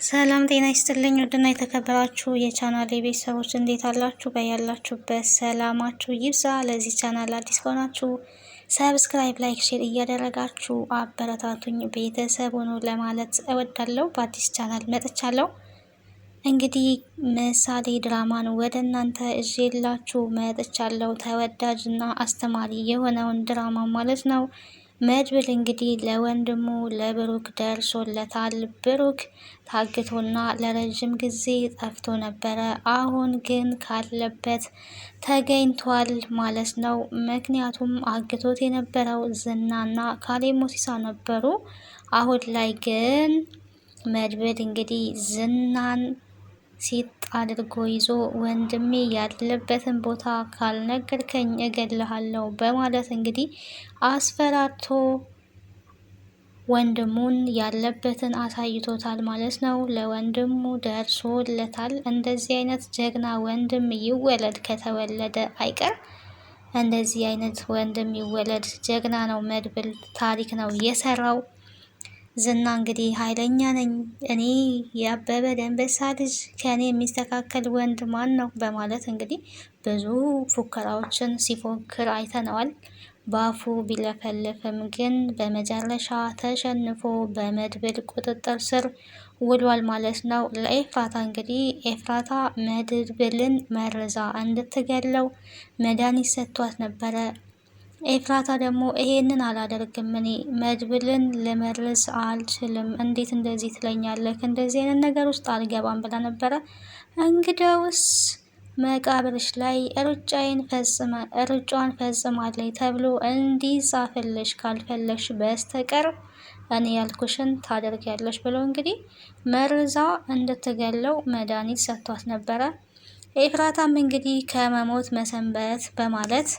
ሰላም ጤና ይስጥልኝ። ውድና የተከበራችሁ የቻናሌ ቤተሰቦች እንዴት አላችሁ? በያላችሁበት ሰላማችሁ ይብዛ። ለዚህ ቻናል አዲስ ከሆናችሁ ሰብስክራይብ፣ ላይክ፣ ሼር እያደረጋችሁ አበረታቱኝ ቤተሰብ ሆኖ ለማለት እወዳለሁ። በአዲስ ቻናል መጥቻለሁ። እንግዲህ ምሳሌ ድራማን ወደ እናንተ እዤላችሁ መጥቻለሁ። ተወዳጅና አስተማሪ የሆነውን ድራማ ማለት ነው። መድብል እንግዲህ ለወንድሙ ለብሩክ ደርሶለታል። ብሩክ ታግቶና ለረጅም ጊዜ ጠፍቶ ነበረ። አሁን ግን ካለበት ተገኝቷል ማለት ነው። ምክንያቱም አግቶት የነበረው ዝናና ካሌብ ሞሲሳ ነበሩ። አሁን ላይ ግን መድብል እንግዲህ ዝናን ሲጥ አድርጎ ይዞ ወንድሜ ያለበትን ቦታ ካልነገርከኝ እገልሃለሁ በማለት እንግዲህ አስፈራርቶ ወንድሙን ያለበትን አሳይቶታል ማለት ነው። ለወንድሙ ደርሶለታል። እንደዚህ አይነት ጀግና ወንድም ይወለድ፣ ከተወለደ አይቀር እንደዚህ አይነት ወንድም ይወለድ። ጀግና ነው መድብል፣ ታሪክ ነው የሰራው። ዝና እንግዲህ ኃይለኛ ነኝ እኔ ያበበ ደንበሳ ልጅ፣ ከኔ የሚስተካከል ወንድ ማን ነው በማለት እንግዲህ ብዙ ፉከራዎችን ሲፎክር አይተነዋል። በአፉ ቢለፈልፍም ግን በመጨረሻ ተሸንፎ በመድብል ቁጥጥር ስር ውሏል ማለት ነው። ለኤፍራታ እንግዲህ ኤፍራታ መድብልን መርዛ እንድትገለው መድኃኒት ሰጥቷት ነበረ። ኤፍራታ ደግሞ ይሄንን አላደርግም፣ እኔ መድብልን ልመርዝ አልችልም፣ እንዴት እንደዚህ ትለኛለህ? እንደዚህ አይነት ነገር ውስጥ አልገባም ብላ ነበረ። እንግዲያውስ መቃብርሽ ላይ ሩጫዋን ፈጽማለች ተብሎ እንዲጻፍልሽ ካልፈለግሽ በስተቀር እኔ ያልኩሽን ታደርጊያለሽ ብሎ እንግዲህ መርዛ እንድትገለው መድኃኒት ሰጥቷት ነበረ። ኤፍራታም እንግዲህ ከመሞት መሰንበት በማለት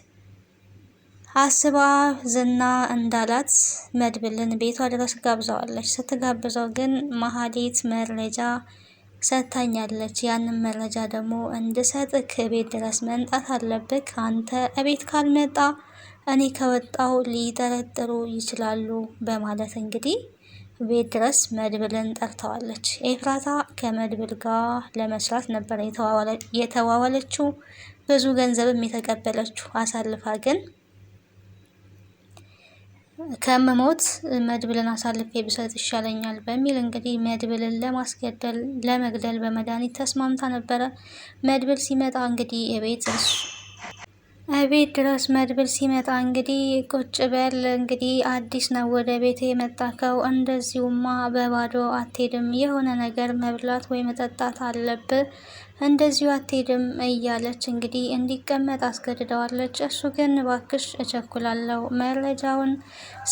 አስባ ዝና እንዳላት መድብልን ቤቷ ድረስ ጋብዘዋለች። ስትጋብዘው ግን መሀሌት መረጃ ሰጥታኛለች፣ ያንን መረጃ ደግሞ እንድሰጥክ ቤት ድረስ መምጣት አለብክ። አንተ እቤት ካልመጣ እኔ ከወጣው ሊጠረጥሩ ይችላሉ በማለት እንግዲህ ቤት ድረስ መድብልን ጠርተዋለች። ኤፍራታ ከመድብል ጋር ለመስራት ነበር የተዋዋለችው፣ ብዙ ገንዘብም የተቀበለችው አሳልፋ። ግን ከመሞት መድብልን አሳልፌ ብሰጥ ይሻለኛል በሚል እንግዲህ መድብልን ለመግደል በመድኃኒት ተስማምታ ነበረ። መድብል ሲመጣ እንግዲህ ቤት ድረስ መድብል ሲመጣ እንግዲህ ቁጭ በል እንግዲህ አዲስ ነው ወደ ቤት የመጣከው፣ እንደዚሁማ በባዶ አትሄድም፣ የሆነ ነገር መብላት ወይ መጠጣት አለብህ፣ እንደዚሁ አትሄድም እያለች እንግዲህ እንዲቀመጥ አስገድደዋለች። እሱ ግን እባክሽ እቸኩላለሁ፣ መረጃውን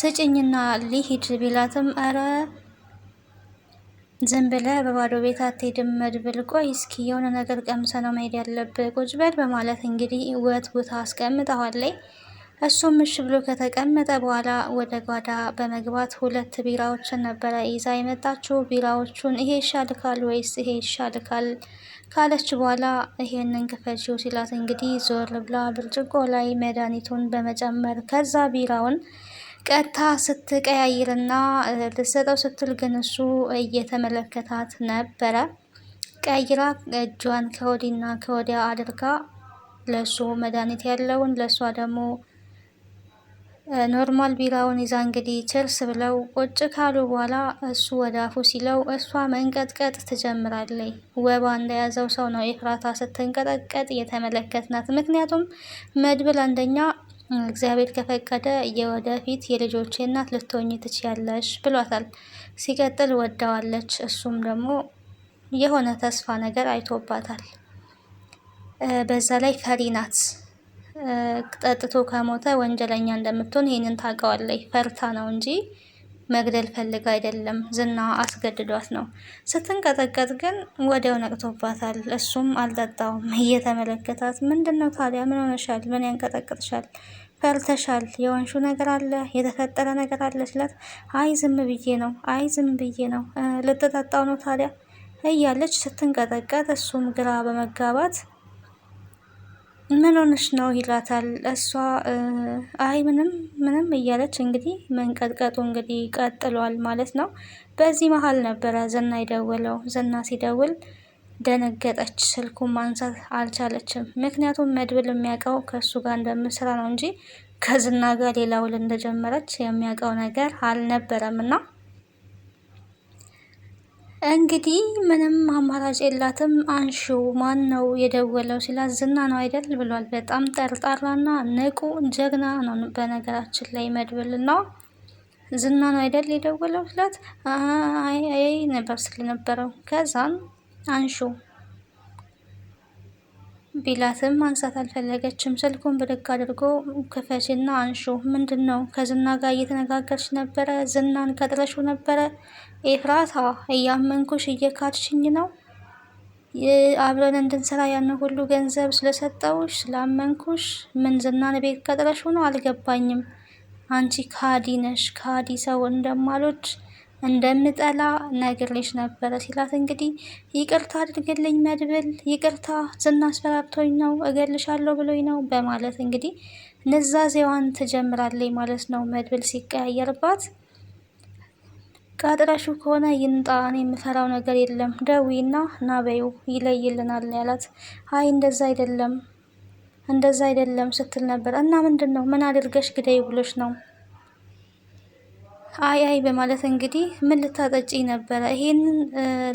ስጭኝና ሊሂድ ቢላትም እረ ዝም ብለህ በባዶ ቤት አትሄድም መድብል፣ ቆይ እስኪ የሆነ ነገር ቀምሰ ነው መሄድ ያለብህ፣ ቁጭ በል በማለት እንግዲህ ቦታ አስቀምጠዋለች። እሱም እሺ ብሎ ከተቀመጠ በኋላ ወደ ጓዳ በመግባት 2 ቢራዎችን ነበረ ይዛ የመጣችው። ቢራዎቹን ይሄ ይሻልካል ወይስ ይሄ ይሻልካል ካለች በኋላ ይሄንን ክፈችው ሲላት እንግዲህ ዞር ብላ ብርጭቆ ላይ መድኃኒቱን በመጨመር ከዛ ቢራውን ቀጥታ ስትቀያይርና ልትሰጠው ስትል ግን እሱ እየተመለከታት ነበረ። ቀይራ እጇን ከወዲና ከወዲያ አድርጋ ለሱ መድኃኒት ያለውን ለሷ ደግሞ ኖርማል ቢራውን ይዛ እንግዲህ ችርስ ብለው ቁጭ ካሉ በኋላ እሱ ወደ አፉ ሲለው እሷ መንቀጥቀጥ ትጀምራለች። ወባ እንደያዘው ሰው ነው ኤፍራታ ስትንቀጠቀጥ የተመለከትናት። ምክንያቱም መድብል አንደኛ እግዚአብሔር ከፈቀደ የወደፊት የልጆቼ እናት ልትሆኚ ትችያለሽ ብሏታል። ሲቀጥል ወዳዋለች። እሱም ደግሞ የሆነ ተስፋ ነገር አይቶባታል። በዛ ላይ ፈሪ ናት። ጠጥቶ ከሞተ ወንጀለኛ እንደምትሆን ይህንን ታውቀዋለች። ፈርታ ነው እንጂ መግደል ፈልግ አይደለም። ዝና አስገድዷት ነው። ስትንቀጠቀጥ ግን ወዲያው ነቅቶባታል። እሱም አልጠጣውም እየተመለከታት ምንድን ነው ታዲያ? ምን ሆነሻል? ምን ያንቀጠቅጥሻል? ፈርተሻል? የወንሹ ነገር አለ? የተፈጠረ ነገር አለ ስላት አይ ዝም ብዬ ነው፣ አይ ዝም ብዬ ነው። ልትጠጣው ነው ታዲያ እያለች ስትንቀጠቀጥ እሱም ግራ በመጋባት ምን ሆነሽ ነው ይላታል። እሷ አይ ምንም ምንም እያለች እንግዲህ መንቀጥቀጡ እንግዲህ ቀጥሏል ማለት ነው። በዚህ መሀል ነበረ ዝና የደወለው። ዝና ሲደውል ደነገጠች። ስልኩን ማንሳት አልቻለችም። ምክንያቱም መድብል የሚያውቀው ከእሱ ጋር እንደምስራ ነው እንጂ ከዝና ጋር ሌላ ውል እንደጀመረች የሚያውቀው ነገር አልነበረም እና እንግዲህ ምንም አማራጭ የላትም። አንሺው ማን ነው የደወለው ሲላት ዝና ነው አይደል ብሏል። በጣም ጠርጣራና ንቁ ጀግና ነው በነገራችን ላይ መድብል እና ዝና ነው አይደል የደወለው ሲላት አይ ነበር ስለነበረው ከዛን አንሺው ቢላትም ማንሳት አልፈለገችም። ስልኩን ብድግ አድርጎ ክፈችና አንሹ። ምንድን ነው? ከዝና ጋር እየተነጋገርሽ ነበረ? ዝናን ቀጥረሹ ነበረ? ኤፍራታ እያመንኩሽ እየካድሽኝ ነው? አብረን እንድንሰራ ያን ሁሉ ገንዘብ ስለሰጠውሽ ስላመንኩሽ ምን ዝናን ቤት ቀጥረሹ ነው? አልገባኝም። አንቺ ካዲ ነሽ። ካዲ ሰው እንደማልወድ እንደምጠላ ነግሬሽ ነበረ ሲላት እንግዲህ ይቅርታ አድርግልኝ መድብል፣ ይቅርታ ዝና አስፈራርቶኝ ነው እገልሻለሁ ብሎኝ ነው በማለት እንግዲህ ንዛዜዋን ትጀምራለች ማለት ነው። መድብል ሲቀያየርባት ቀጥረሹ ከሆነ ይንጣ፣ እኔ የምፈራው ነገር የለም ደዊና ናበዩ ይለይልናል ያላት። አይ እንደዛ አይደለም ስትል ነበር። እና ምንድን ነው? ምን አድርገሽ ግደይ ብሎሽ ነው? አይ በማለት እንግዲህ ምን ልታጠጭኝ ነበረ? ይሄንን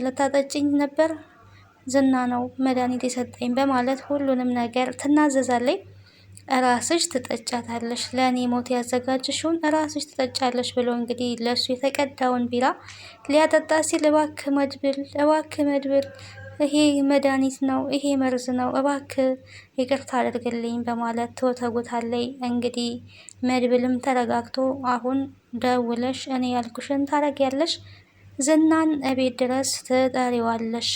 ልታጠጭኝ ነበር? ዝና ነው መድኃኒት የሰጠኝ በማለት ሁሉንም ነገር ትናዘዛለች። እራስሽ ትጠጫታለሽ፣ ለእኔ ሞት ያዘጋጅሽውን እራስሽ ትጠጫለሽ ብሎ እንግዲህ ለእሱ የተቀዳውን ቢራ ሊያጠጣ ሲል እባክህ መድብል ይሄ መድኃኒት ነው፣ ይሄ መርዝ ነው፣ እባክህ ይቅርታ አድርግልኝ በማለት ትወተውታለች። እንግዲህ መድብልም ተረጋግቶ አሁን ደውለሽ እኔ ያልኩሽን ታረጊያለሽ፣ ዝናን እቤት ድረስ ትጠሪዋለሽ።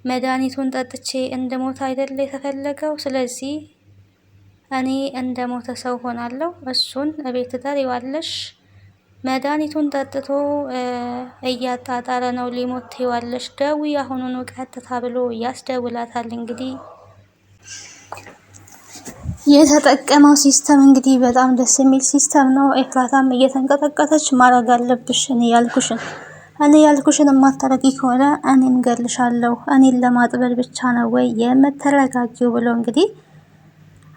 መድኃኒቱን ጠጥቼ እንደ ሞት አይደለ የተፈለገው? ስለዚህ እኔ እንደ ሞተ ሰው ሆናለሁ፣ እሱን እቤት ትጠሪዋለሽ። መድኃኒቱን ጠጥቶ እያጣጣረ ነው፣ ሊሞት ትይዋለሽ፣ ደዊ አሁኑኑ ቀጥታ ብሎ ያስደውላታል። እንግዲህ የተጠቀመው ሲስተም እንግዲህ በጣም ደስ የሚል ሲስተም ነው። ኤፍራታም እየተንቀጠቀጠች ማድረግ አለብሽ እኔ ያልኩሽን የማታረጊ ከሆነ እኔም ገልሻለሁ፣ እኔን ለማጥበል ብቻ ነው ወይ የምትረጋጊው ብሎ እንግዲህ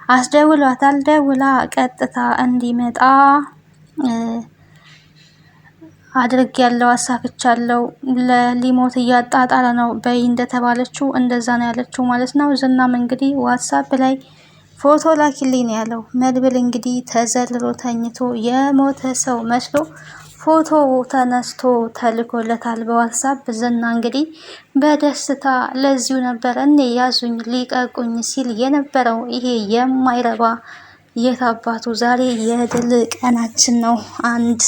አስደውሏታል። ደውላ ቀጥታ እንዲመጣ አድርግ ያለው አሳክቻለሁ፣ ለሊሞት እያጣጣረ ነው በይ እንደተባለችው እንደዛ ነው ያለችው ማለት ነው። ዝናም እንግዲህ ዋትሳፕ ላይ ፎቶ ላኪልኝ ነው ያለው። መድብል እንግዲህ ተዘልሎ ተኝቶ የሞተ ሰው መስሎ ፎቶ ተነስቶ ተልኮለታል በዋትሳፕ። ዝና እንግዲህ በደስታ ለዚሁ ነበር እኔ ያዙኝ ሊቀቁኝ ሲል የነበረው ይሄ የማይረባ የታባቱ ዛሬ የድል ቀናችን ነው፣ አንድ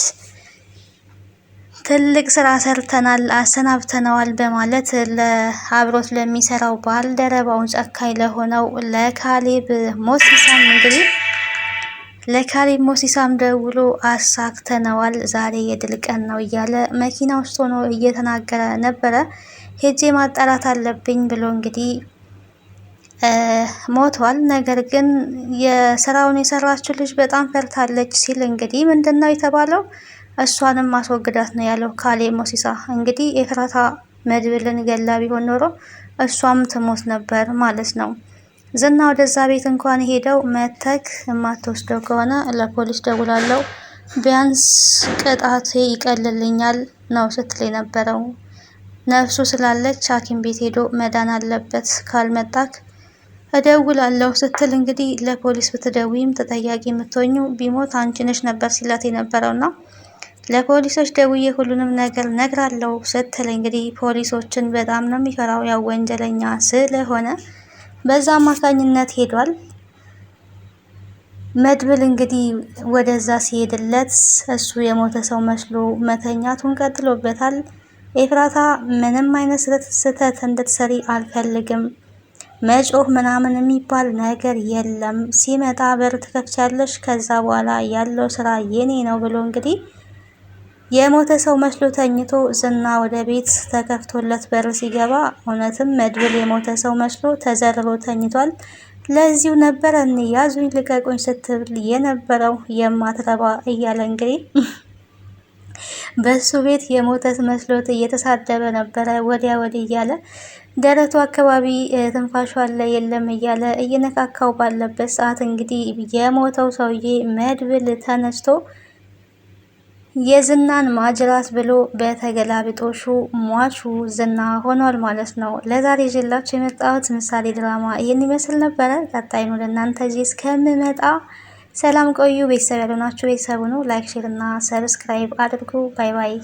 ትልቅ ስራ ሰርተናል አሰናብተነዋል በማለት ለአብሮት ለሚሰራው ባልደረባውን ጨካኝ ለሆነው ለካሌብ ሞሲሳም እንግዲህ ለካሌብ ሞሲሳም ደውሎ አሳክተነዋል ዛሬ የድል ቀን ነው እያለ መኪና ውስጥ ሆኖ እየተናገረ ነበረ። ሄጄ ማጣራት አለብኝ ብሎ እንግዲህ ሞቷል። ነገር ግን የስራውን የሰራችው ልጅ በጣም ፈርታለች ሲል እንግዲህ ምንድን ነው የተባለው? እሷንም ማስወግዳት ነው ያለው ካሌብ ሞሲሳ። እንግዲህ ኤፍራታ መድብልን ገላ ቢሆን ኖሮ እሷም ትሞት ነበር ማለት ነው። ዝና ወደዛ ቤት እንኳን ሄደው መተክ የማትወስደው ከሆነ ለፖሊስ ደውላለው ቢያንስ ቅጣት ይቀልልኛል ነው ስትል የነበረው። ነፍሱ ስላለች ሐኪም ቤት ሄዶ መዳን አለበት፣ ካልመጣክ እደውላለሁ ስትል እንግዲህ ለፖሊስ ብትደውይም ተጠያቂ የምትሆኙ ቢሞት አንቺ ነሽ ነበር ሲላት የነበረውና ለፖሊሶች ደውዬ ሁሉንም ነገር ነግራለሁ ስትል እንግዲህ ፖሊሶችን በጣም ነው የሚፈራው፣ ያው ወንጀለኛ ስለሆነ በዛ አማካኝነት ሄዷል። መድብል እንግዲህ ወደዛ ሲሄድለት እሱ የሞተ ሰው መስሎ መተኛቱን ቀጥሎበታል። ኤፍራታ ምንም አይነት ስህተት እንድትሰሪ አልፈልግም፣ መጮህ ምናምን የሚባል ነገር የለም፣ ሲመጣ በር ትከፍቻለሽ፣ ከዛ በኋላ ያለው ስራ የኔ ነው ብሎ እንግዲህ የሞተ ሰው መስሎ ተኝቶ ዝና ወደ ቤት ተከፍቶለት በር ሲገባ እውነትም መድብል የሞተ ሰው መስሎ ተዘርሮ ተኝቷል። ለዚሁ ነበረ ያዙኝ ልቀቁኝ ስትብል የነበረው የማትረባ እያለ እንግዲህ በሱ ቤት የሞተት መስሎት እየተሳደበ ነበረ። ወዲያ ወዲህ እያለ ደረቱ አካባቢ ትንፋሹ አለ የለም እያለ እየነካካው ባለበት ሰዓት እንግዲህ የሞተው ሰውዬ መድብል ተነስቶ የዝናን ማጅራት ብሎ በተገላቢጦሹ ሟቹ ዝና ሆኗል ማለት ነው። ለዛሬ ይዤላችሁ የመጣሁት ምሳሌ ድራማ ይህን ይመስል ነበረ። ቀጣይ ነው ለእናንተ እዚህ እስከምመጣ ሰላም ቆዩ። ቤተሰብ ያልሆናችሁ ቤተሰቡ ነው። ላይክ፣ ሼር እና ሰብስክራይብ አድርጉ። ባይ ባይ።